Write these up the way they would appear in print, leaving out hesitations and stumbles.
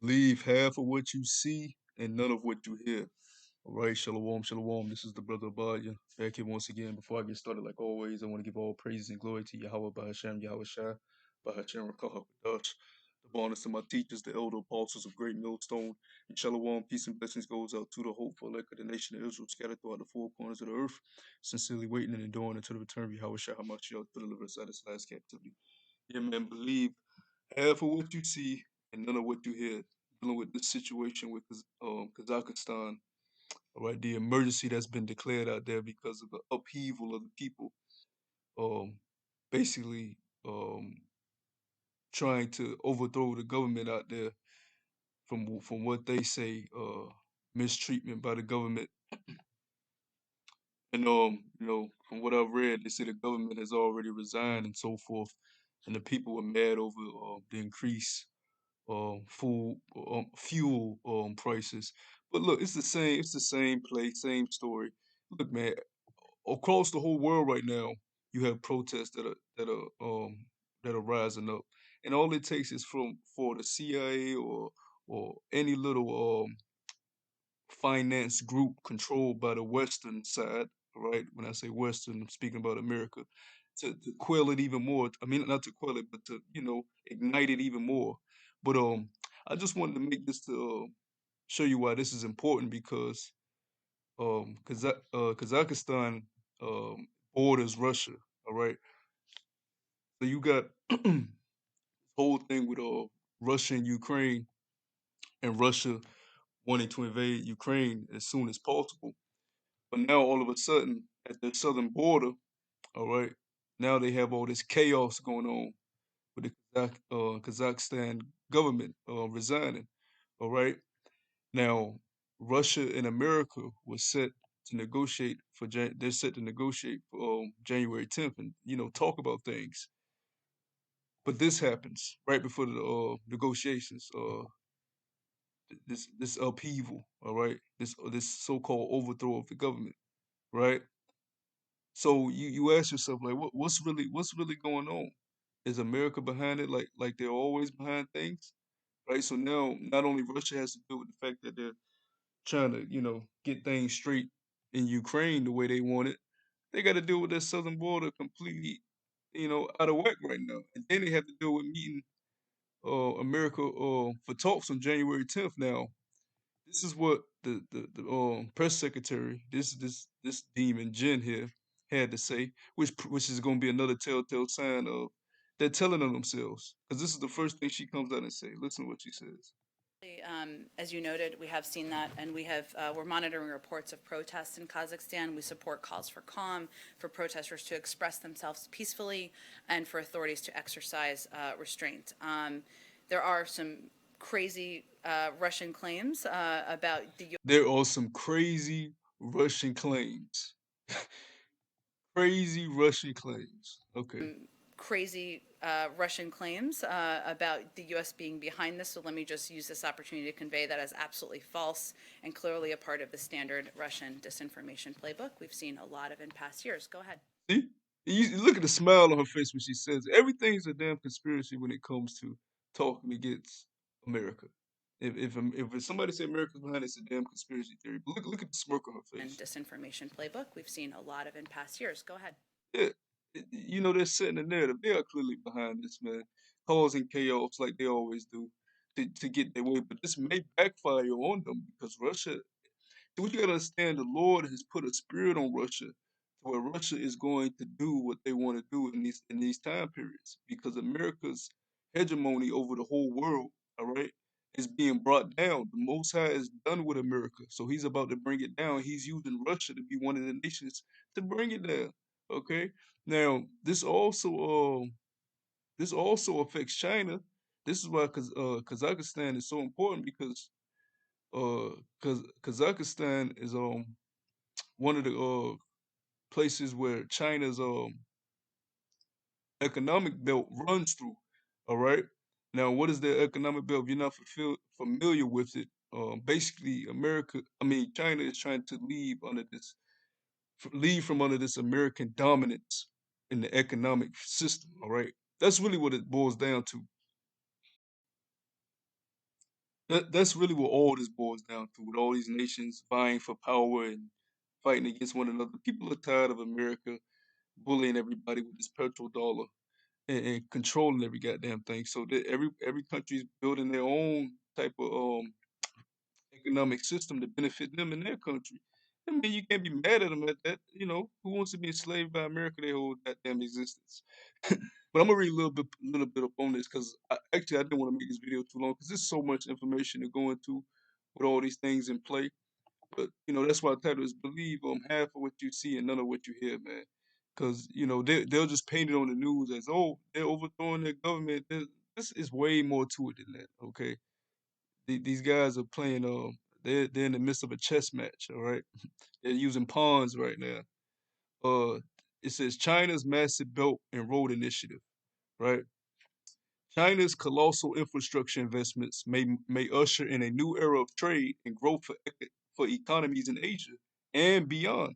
Believe half of what you see and none of what you hear. All right, shalom, shalom. This is the brother Abaya back here once again. Before I get started, like always, I want to give all praise and glory to Yahweh Bahashem, Yahweh Shai, Bahashem Rakah Dash. The bonus to my teachers, the elder apostles of Great Millstone. And shalom, peace and blessings goes out to the hopeful elect of the nation of Israel scattered throughout the four corners of the earth, sincerely waiting and enduring until the return of Yahweh Shai Hamashiach to deliver us out of this last captivity. Yeah, man, believe half of what you see and none of what you hear. Dealing with this situation with Kazakhstan, all right, the emergency that's been declared out there because of the upheaval of the people, um, basically trying to overthrow the government out there from what they say, mistreatment by the government. And from what I've read, they say the government has already resigned and so forth, and the people were mad over the increase food fuel prices. But look, it's the same place, same story. Look, man, across the whole world right now, you have protests that are rising up, and all it takes is for the CIA or any little finance group controlled by the Western side, right? When I say Western, I'm speaking about America, to quell it even more. I mean, not to quell it, but to ignite it even more. But I just wanted to make this to show you why this is important because Kazakhstan borders Russia. All right, so you got this whole thing with Russia and Ukraine, and Russia wanting to invade Ukraine as soon as possible. But now all of a sudden, at the southern border, all right, now they have all this chaos going on with the Kazakhstan government resigning. All right, now Russia and America was set to negotiate they're set to negotiate for January 10th, and talk about things. But this happens right before the negotiations. This upheaval, all right, this so-called overthrow of the government, right? So you ask yourself like, what's really going on? Is America behind it, like they're always behind things, right? So now not only Russia has to deal with the fact that they're trying to get things straight in Ukraine the way they want it, they got to deal with that southern border completely out of whack right now, and then they have to deal with meeting America for talks on January 10th. Now this is what the press secretary, this demon Jen here, had to say, which is going to be another telltale sign of they're telling on themselves. Because this is the first thing she comes out and say. Listen to what she says. As you noted, we have seen that, and we're monitoring reports of protests in Kazakhstan. We support calls for calm, for protesters to express themselves peacefully, and for authorities to exercise restraint. There are some crazy Russian claims about the There are some crazy Russian claims. Crazy Russian claims. Okay. crazy Russian claims about the U.S. being behind this. So let me just use this opportunity to convey that as absolutely false and clearly a part of the standard Russian disinformation playbook we've seen a lot of in past years. Go ahead. See? You look at the smile on her face when she says it. Everything's a damn conspiracy when it comes to talking against America. If somebody say America's behind it, it's a damn conspiracy theory. But look at the smirk on her And face. disinformation playbook we've seen a lot of in past years. Go ahead. Yeah, they're setting the narrative. They are clearly behind this, man, causing chaos like they always do to get their way. But this may backfire on them because Russia. What you gotta understand, the Lord has put a spirit on Russia to where Russia is going to do what they want to do in these time periods because America's hegemony over the whole world, all right, is being brought down. The Most High is done with America, so He's about to bring it down. He's using Russia to be one of the nations to bring it down. Okay, now this also affects China. This is why Kazakhstan is so important because Kazakhstan is one of the places where China's economic belt runs through. All right. Now, what is their economic belt? If you're not familiar with it, basically, China is trying to leave from under this American dominance in the economic system. All right. That's really what it boils down to. That's really what all this boils down to. With all these nations vying for power and fighting against one another, people are tired of America bullying everybody with this petrodollar and controlling every goddamn thing. So that every country's building their own type of economic system to benefit them in their country. I mean, you can't be mad at them at that. You know, who wants to be enslaved by America their whole goddamn existence? But I'm gonna read little bit up on this because actually I didn't want to make this video too long because there's so much information to go into with all these things in play. But you know, that's why the title is "Believe half of what you see and none of what you hear, man." Because you know they'll just paint it on the news as, oh, they're overthrowing their government. This is way more to it than that. Okay, these guys are playing. They're in the midst of a chess match. All right, they're using pawns right now. Uh, it says China's massive Belt and Road Initiative. Right, China's colossal infrastructure investments may usher in a new era of trade and growth for economies in Asia and beyond.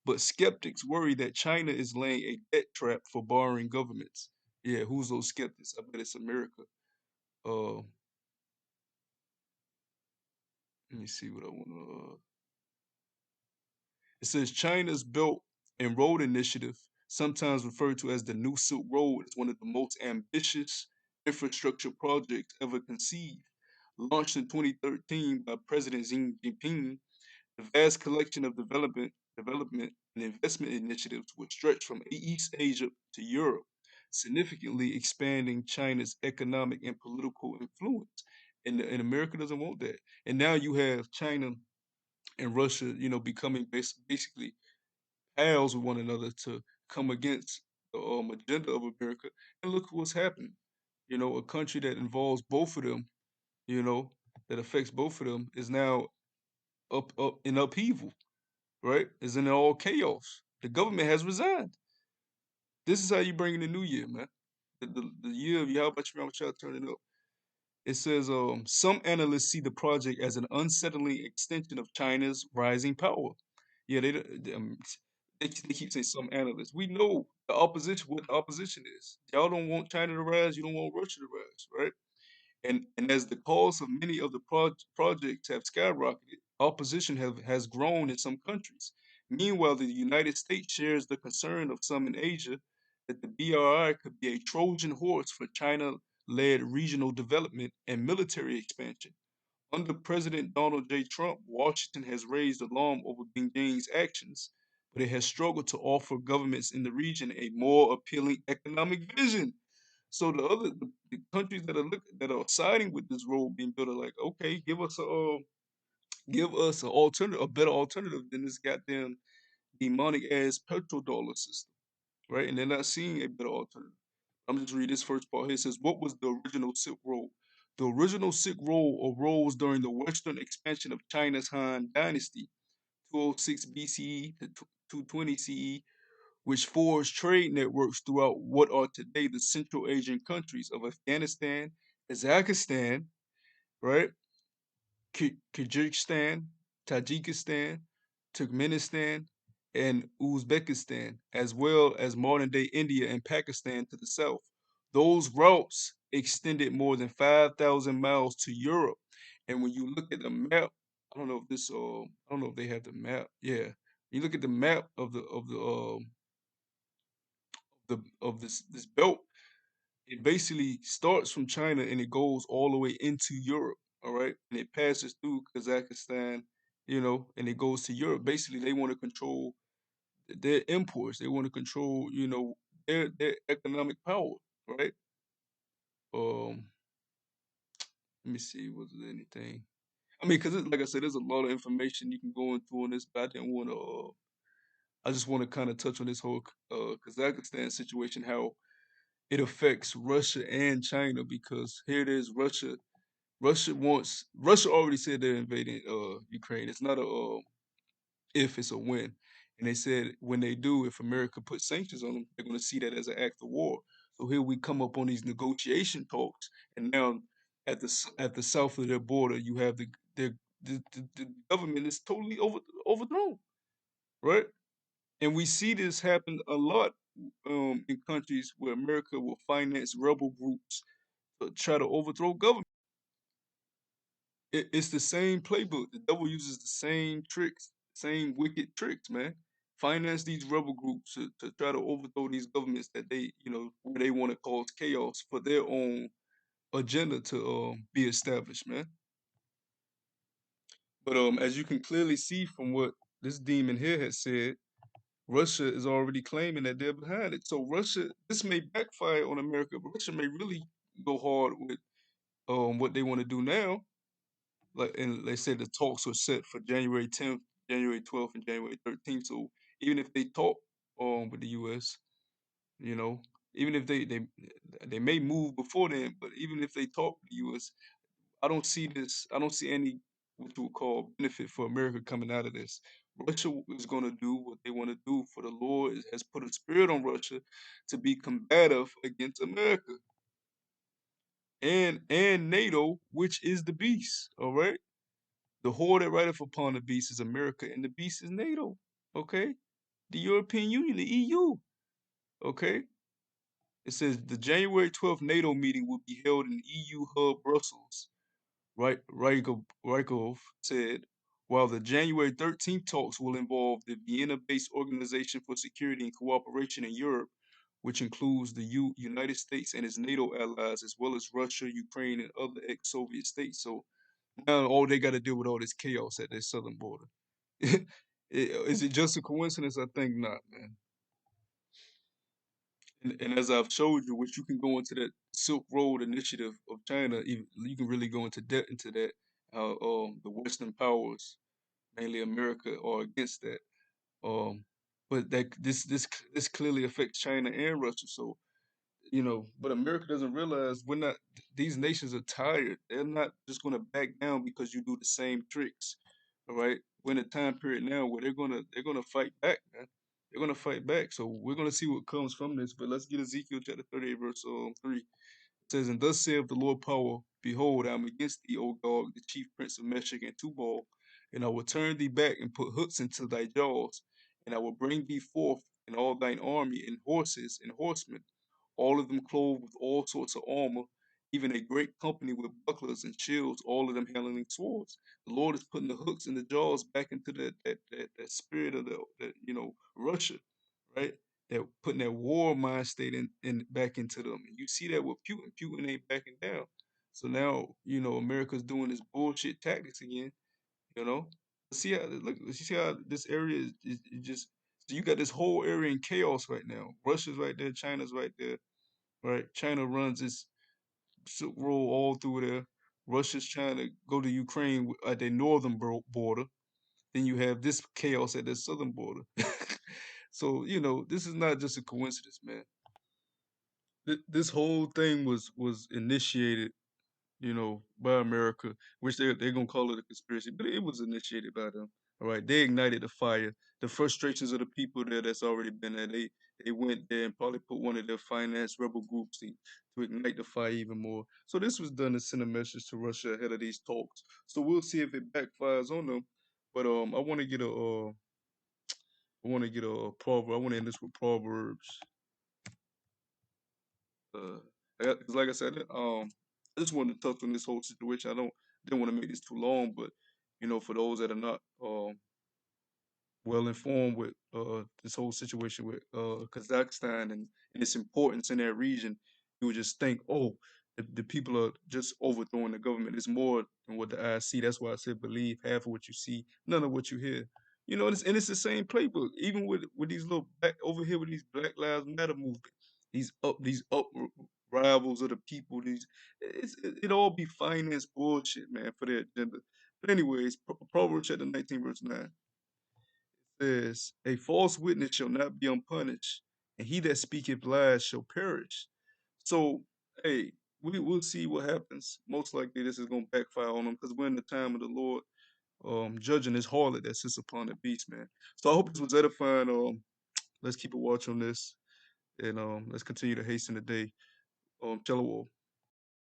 But skeptics worry that China is laying a debt trap for borrowing governments. Yeah, who's those skeptics? I bet it's America. Uh, let me see what I want to. It says China's Belt and Road Initiative, sometimes referred to as the New Silk Road, is one of the most ambitious infrastructure projects ever conceived. Launched in 2013 by President Xi Jinping, the vast collection of development and investment initiatives would stretch from East Asia to Europe, significantly expanding China's economic and political influence. And America doesn't want that. And now you have China and Russia, you know, becoming basically pals with one another to come against the agenda of America. And look what's happened. You know, a country that involves both of them, you know, that affects both of them is now up in upheaval, right? Is in all chaos. The government has resigned. This is how you bring in the new year, man. The year of Yahweh Shah turning up. It says some analysts see the project as an unsettling extension of China's rising power. Yeah, they keep saying some analysts. We know the opposition what the opposition is. Y'all don't want China to rise. You don't want Russia to rise, right? And as the costs of many of the projects have skyrocketed, opposition has grown in some countries. Meanwhile, the United States shares the concern of some in Asia that the BRI could be a Trojan horse for China-led regional development and military expansion. Under President Donald J. Trump, Washington has raised alarm over Beijing's actions, but it has struggled to offer governments in the region a more appealing economic vision. So the countries that are siding with this road being built are like, okay, give us an alternative, a better alternative than this goddamn demonic ass petrodollar system, right? And they're not seeing a better alternative. I'm just read this first part here. It says, what was the original Silk Road? The original Silk Road arose during the western expansion of China's Han Dynasty, 206 BCE to 220 CE, which forged trade networks throughout what are today the Central Asian countries of Afghanistan, Kazakhstan, right? Kyrgyzstan, Tajikistan, Turkmenistan, and Uzbekistan, as well as modern day India and Pakistan to the south. Those routes extended more than 5,000 miles to Europe. And when you look at the map, I don't know if they have the map. Yeah. You look at the map of this belt, it basically starts from China and it goes all the way into Europe, all right? And it passes through Kazakhstan, you know, and it goes to Europe. Basically, they want to control their imports. They want to control, you know, their economic power, right? Um, let me see, was there anything? I mean, because like I said, there's a lot of information you can go into on this, but I didn't want to. I just want to kind of touch on this whole Kazakhstan situation, how it affects Russia and China, because here it is, Russia already said they're invading Ukraine. It's not a if, it's a when. And they said when they do, if America puts sanctions on them, they're going to see that as an act of war. So here we come up on these negotiation talks, and now at the south of their border, you have the government is totally overthrown, right? And we see this happen a lot in countries where America will finance rebel groups to try to overthrow government. It's the same playbook. The devil uses the same tricks, same wicked tricks, man. Finance these rebel groups to try to overthrow these governments that they, where they want to cause chaos for their own agenda to be established, man. But as you can clearly see from what this demon here has said, Russia is already claiming that they're behind it. So Russia, this may backfire on America, but Russia may really go hard with what they want to do now. Like, and they said the talks are set for January 10th, January 12th, and January 13th. So even if they talk with the U.S., you know, even if they may move before then, but even if they talk with the U.S., I don't see this. I don't see any what you would call benefit for America coming out of this. Russia is going to do what they want to do. For the Lord has put a spirit on Russia to be combative against America and NATO, which is the beast. All right. The whore that rideth upon the beast is America, and the beast is NATO. Okay, the European Union, the EU. Okay, it says the January 12th NATO meeting will be held in EU hub Brussels. Right, Rykov said, while the January 13th talks will involve the Vienna-based Organization for Security and Cooperation in Europe, which includes the United States and its NATO allies, as well as Russia, Ukraine, and other ex-Soviet states. So now all they got to deal with all this chaos at their southern border. Is it just a coincidence? I think not, man. And as I've showed you, which you can go into that Silk Road initiative of China, you can really go into depth into that. How the Western powers, mainly America, are against that. Um, but that this clearly affects China and Russia. So but America doesn't realize we're not. These nations are tired. They're not just going to back down because you do the same tricks. All right, we're in a time period now where they're gonna fight back, man. They're gonna fight back. So we're gonna see what comes from this. But let's get Ezekiel chapter 38, verse 3. It says, "And thus saith the Lord power, behold, I am against thee, O Gog, the chief prince of Meshech and Tubal, and I will turn thee back and put hooks into thy jaws, and I will bring thee forth in all thine army and horses and horsemen, all of them clothed with all sorts of armor, even a great company with bucklers and shields, all of them handling swords." The Lord is putting the hooks and the jaws back into that spirit of that Russia, right? That putting that war mind state in back into them. And you see that with Putin. Putin ain't backing down. So now, America's doing this bullshit tactics again, you know. See how look you see how this area is just so you got this whole area in chaos right now. Russia's right there, China's right there, right? China runs its Silk Road all through there. Russia's trying to go to Ukraine at their northern border. Then you have this chaos at their southern border. So this is not just a coincidence, man. This whole thing was initiated, by America, which they're gonna call it a conspiracy, but it was initiated by them. All right, they ignited the fire, the frustrations of the people there that's already been there. They went there and probably put one of their finance rebel groups to ignite the fire even more. So this was done to send a message to Russia ahead of these talks. So we'll see if it backfires on them. But I want to get a proverb. I want to end this with Proverbs. Uh, because like I said, I just wanted to touch on this whole situation. I didn't want to make this too long, but for those that are not well informed with this whole situation with Kazakhstan and its importance in that region, you would just think, oh, the people are just overthrowing the government. It's more than what the eyes see. That's why I said believe half of what you see, none of what you hear. And it's the same playbook. Even with these little black over here with these Black Lives Matter movement, these up rivals of the people. It all be finance bullshit, man, for their agenda. But anyways, Proverbs chapter 19, verse 9 says, "A false witness shall not be unpunished, and he that speaketh lies shall perish." So, hey, we'll see what happens. Most likely, this is gonna backfire on them because we're in the time of the Lord, judging this harlot that sits upon the beast, man. So I hope this was edifying. Let's keep a watch on this, and let's continue to hasten the day. Shalom.